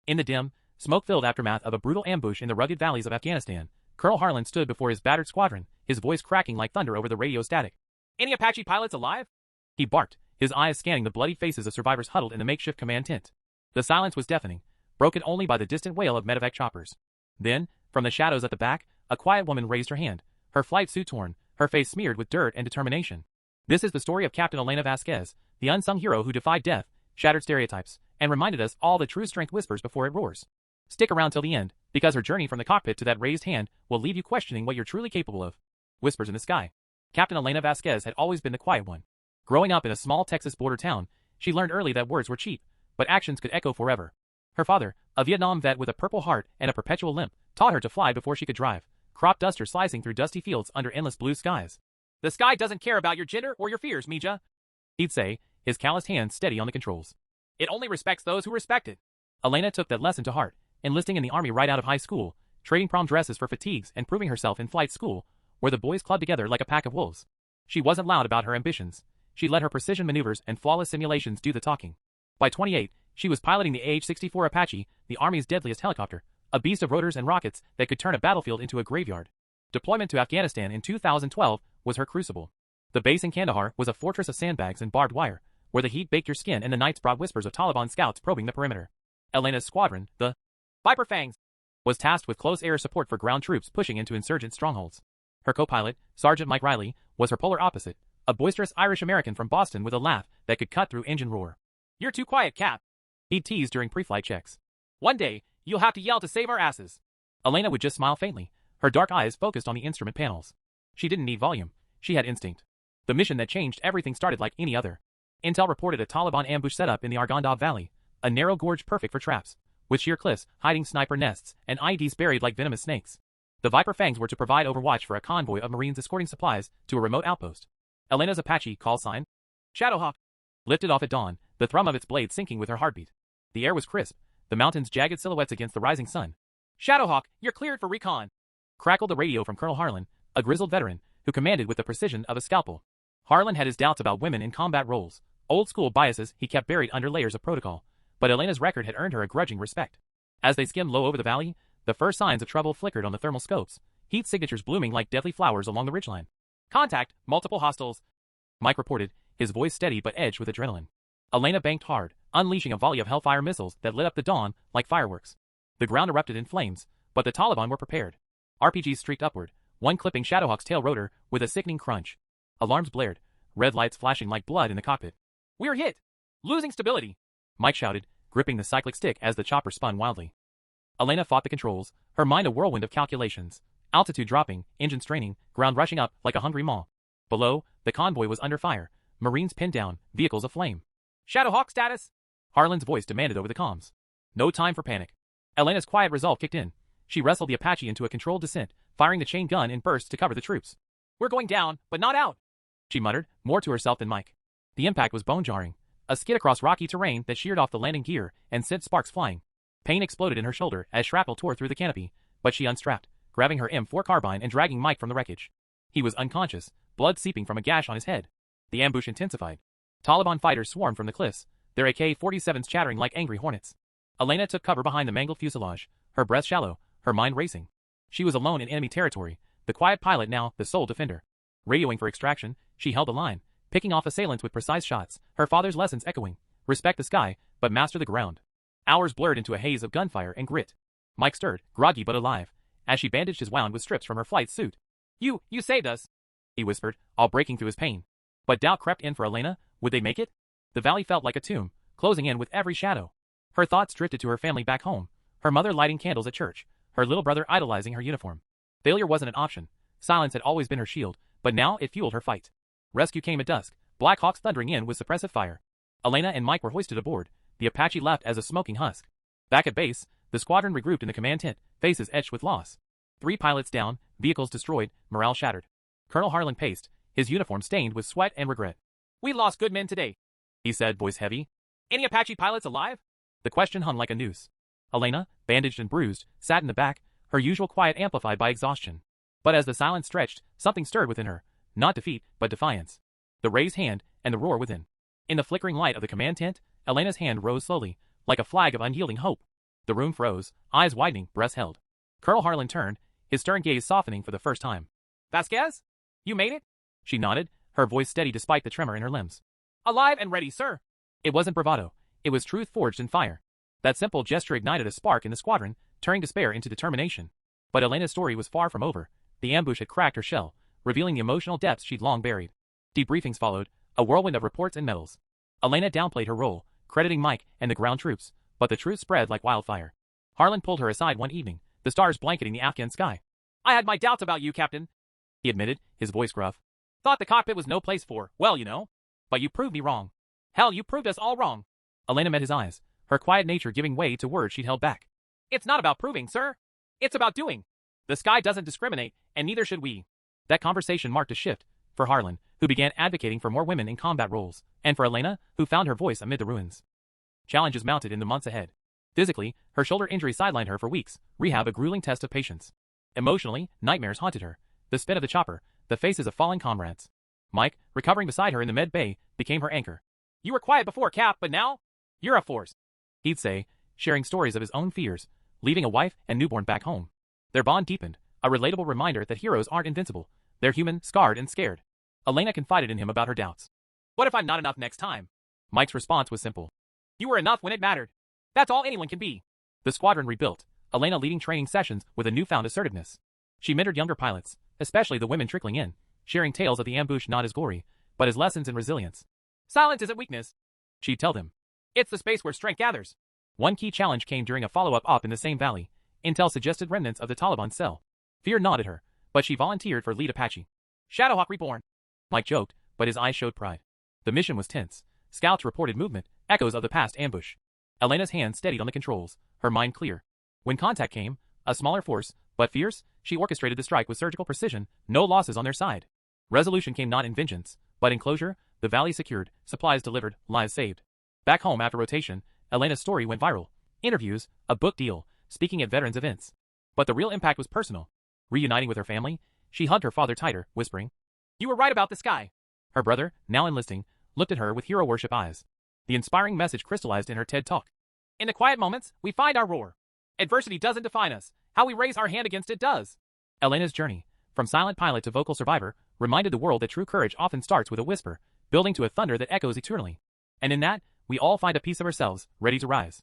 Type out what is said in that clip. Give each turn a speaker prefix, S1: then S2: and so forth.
S1: In the dim, smoke-filled aftermath of a brutal ambush in the rugged valleys of Afghanistan, Colonel Harlan stood before his battered squadron, his voice cracking like thunder over the radio static. "Any Apache pilots alive?" he barked, his eyes scanning the bloody faces of survivors huddled in the makeshift command tent. The silence was deafening, broken only by the distant wail of medevac choppers. Then, from the shadows at the back, a quiet woman raised her hand, her flight suit torn, her face smeared with dirt and determination. This is the story of Captain Elena Vasquez, the unsung hero who defied death, shattered stereotypes, and reminded us all that true strength whispers before it roars. Stick around till the end, because her journey from the cockpit to that raised hand will leave you questioning what you're truly capable of. Whispers in the sky. Captain Elena Vasquez had always been the quiet one. Growing up in a small Texas border town, she learned early that words were cheap, but actions could echo forever. Her father, a Vietnam vet with a Purple Heart and a perpetual limp, taught her to fly before she could drive, crop duster slicing through dusty fields under endless blue skies. "The sky doesn't care about your gender or your fears, Mija," he'd say, his calloused hands steady on the controls. "It only respects those who respect it." Elena took that lesson to heart, enlisting in the army right out of high school, trading prom dresses for fatigues and proving herself in flight school, where the boys clubbed together like a pack of wolves. She wasn't loud about her ambitions. She let her precision maneuvers and flawless simulations do the talking. By 28, she was piloting the AH-64 Apache, the Army's deadliest helicopter, a beast of rotors and rockets that could turn a battlefield into a graveyard. Deployment to Afghanistan in 2012 was her crucible. The base in Kandahar was a fortress of sandbags and barbed wire, where the heat baked your skin and the nights brought whispers of Taliban scouts probing the perimeter. Elena's squadron, the Viper Fangs, was tasked with close air support for ground troops pushing into insurgent strongholds. Her co-pilot, Sergeant Mike Riley, was her polar opposite, a boisterous Irish-American from Boston with a laugh that could cut through engine roar. "You're too quiet, Cap," he'd tease during pre-flight checks. "One day, you'll have to yell to save our asses." Elena would just smile faintly, her dark eyes focused on the instrument panels. She didn't need volume, she had instinct. The mission that changed everything started like any other. Intel reported a Taliban ambush setup in the Arghandab Valley, a narrow gorge perfect for traps, with sheer cliffs hiding sniper nests and IEDs buried like venomous snakes. The Viper Fangs were to provide overwatch for a convoy of Marines escorting supplies to a remote outpost. Elena's Apache call sign, Shadowhawk, lifted off at dawn, the thrum of its blade syncing with her heartbeat. The air was crisp, the mountains jagged silhouettes against the rising sun. "Shadowhawk, you're cleared for recon," crackled the radio from Colonel Harlan, a grizzled veteran who commanded with the precision of a scalpel. Harlan had his doubts about women in combat roles, old-school biases he kept buried under layers of protocol, but Elena's record had earned her a grudging respect. As they skimmed low over the valley, the first signs of trouble flickered on the thermal scopes, heat signatures blooming like deadly flowers along the ridgeline. "Contact, multiple hostiles," Mike reported, his voice steady but edged with adrenaline. Elena banked hard, unleashing a volley of Hellfire missiles that lit up the dawn like fireworks. The ground erupted in flames, but the Taliban were prepared. RPGs streaked upward, one clipping Shadowhawk's tail rotor with a sickening crunch. Alarms blared, red lights flashing like blood in the cockpit. "We're hit! Losing stability!" Mike shouted, gripping the cyclic stick as the chopper spun wildly. Elena fought the controls, her mind a whirlwind of calculations. Altitude dropping, engine straining, ground rushing up like a hungry maw. Below, the convoy was under fire, Marines pinned down, vehicles aflame. "Shadowhawk status!" Harlan's voice demanded over the comms. No time for panic. Elena's quiet resolve kicked in. She wrestled the Apache into a controlled descent, firing the chain gun in bursts to cover the troops. "We're going down, but not out," she muttered, more to herself than Mike. The impact was bone-jarring, a skid across rocky terrain that sheared off the landing gear and sent sparks flying. Pain exploded in her shoulder as shrapnel tore through the canopy, but she unstrapped, grabbing her M4 carbine and dragging Mike from the wreckage. He was unconscious, blood seeping from a gash on his head. The ambush intensified. Taliban fighters swarmed from the cliffs, their AK-47s chattering like angry hornets. Elena took cover behind the mangled fuselage, her breath shallow, her mind racing. She was alone in enemy territory, the quiet pilot now the sole defender. Radioing for extraction, she held the line, picking off assailants with precise shots, her father's lessons echoing. Respect the sky, but master the ground. Hours blurred into a haze of gunfire and grit. Mike stirred, groggy but alive, as she bandaged his wound with strips from her flight suit. You saved us," he whispered, all breaking through his pain. But doubt crept in for Elena. Would they make it? The valley felt like a tomb, closing in with every shadow. Her thoughts drifted to her family back home, her mother lighting candles at church, her little brother idolizing her uniform. Failure wasn't an option. Silence had always been her shield, but now it fueled her fight. Rescue came at dusk, Black Hawks thundering in with suppressive fire. Elena and Mike were hoisted aboard, the Apache left as a smoking husk. Back at base, the squadron regrouped in the command tent, faces etched with loss. 3 pilots down, vehicles destroyed, morale shattered. Colonel Harlan paced, his uniform stained with sweat and regret. "We lost good men today," he said, voice heavy. "Any Apache pilots alive?" The question hung like a noose. Elena, bandaged and bruised, sat in the back, her usual quiet amplified by exhaustion. But as the silence stretched, something stirred within her. Not defeat, but defiance. The raised hand, and the roar within. In the flickering light of the command tent, Elena's hand rose slowly, like a flag of unyielding hope. The room froze, eyes widening, breaths held. Colonel Harlan turned, his stern gaze softening for the first time. Vasquez? You made it? She nodded, her voice steady despite the tremor in her limbs. Alive and ready, sir. It wasn't bravado. It was truth forged in fire. That simple gesture ignited a spark in the squadron, turning despair into determination. But Elena's story was far from over. The ambush had cracked her shell, revealing the emotional depths she'd long buried. Debriefings followed, a whirlwind of reports and medals. Elena downplayed her role, crediting Mike and the ground troops, but the truth spread like wildfire. Harlan pulled her aside one evening, the stars blanketing the Afghan sky. I had my doubts about you, Captain, he admitted, his voice gruff. Thought the cockpit was no place for, well, you know. But you proved me wrong. Hell, you proved us all wrong. Elena met his eyes, her quiet nature giving way to words she'd held back. It's not about proving, sir. It's about doing. The sky doesn't discriminate, and neither should we. That conversation marked a shift, for Harlan, who began advocating for more women in combat roles, and for Elena, who found her voice amid the ruins. Challenges mounted in the months ahead. Physically, her shoulder injury sidelined her for weeks, rehab a grueling test of patience. Emotionally, nightmares haunted her, the spin of the chopper, the faces of fallen comrades. Mike, recovering beside her in the med bay, became her anchor. You were quiet before, Cap, but now? You're a force, he'd say, sharing stories of his own fears, leaving a wife and newborn back home. Their bond deepened, a relatable reminder that heroes aren't invincible. They're human, scarred, and scared. Elena confided in him about her doubts. What if I'm not enough next time? Mike's response was simple. You were enough when it mattered. That's all anyone can be. The squadron rebuilt, Elena leading training sessions with a newfound assertiveness. She mentored younger pilots, especially the women trickling in, sharing tales of the ambush not as glory, but as lessons in resilience. Silence isn't weakness, she'd tell them. It's the space where strength gathers. One key challenge came during a follow-up op in the same valley. Intel suggested remnants of the Taliban cell. Fear nodded her, but she volunteered for lead Apache. Shadowhawk reborn. Mike joked, but his eyes showed pride. The mission was tense. Scouts reported movement, echoes of the past ambush. Elena's hand steadied on the controls, her mind clear. When contact came, a smaller force, but fierce, she orchestrated the strike with surgical precision, no losses on their side. Resolution came not in vengeance, but in closure, the valley secured, supplies delivered, lives saved. Back home after rotation, Elena's story went viral. Interviews, a book deal, speaking at veterans events. But the real impact was personal. Reuniting with her family, she hugged her father tighter, whispering, You were right about the sky. Her brother, now enlisting, looked at her with hero worship eyes. The inspiring message crystallized in her TED Talk. In the quiet moments, we find our roar. Adversity doesn't define us. How we raise our hand against it does. Elena's journey, from silent pilot to vocal survivor, reminded the world that true courage often starts with a whisper, building to a thunder that echoes eternally. And in that, we all find a piece of ourselves, ready to rise.